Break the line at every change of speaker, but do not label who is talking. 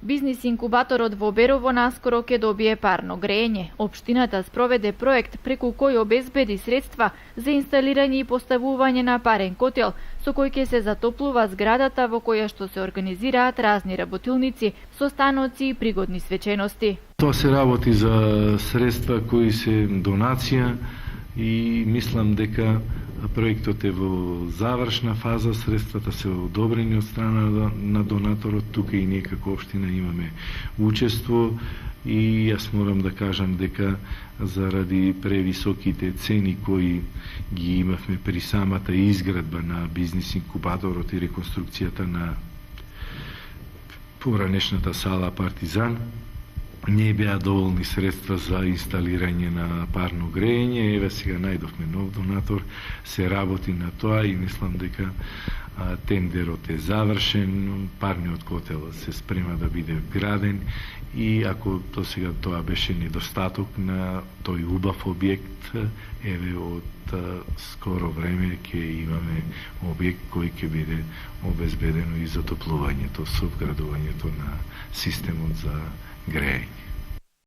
Бизнис инкубаторот во Берово наскоро ќе добие парно грење. Општината спроведе проект преку кој обезбеди средства за инсталирање и поставување на парен котел, со кој ќе се затоплува зградата во која што се организираат разни работилници со станоци и пригодни свечености.
Тоа се работи за средства кои се донација и мислам дека проектот е во завршна фаза, средствата се одобрени од страна на донаторот, тука и ние како општина имаме учество и јас морам да кажам дека заради превисоките цени кои ги имавме при самата изградба на бизнис инкубаторот и реконструкцијата на поранешната сала Партизан, не беа доволни средства за инсталирање на парно грење. Еве сега најдовме нов донатор, се работи на тоа и мислам дека тендерот е завршен, парниот котел се спрема да биде вграден и ако до сега тоа беше недостаток на тој убав објект, еве од скоро време ќе имаме објект кој ќе биде обезбедено и затоплувањето со вградувањето на системот за грејење.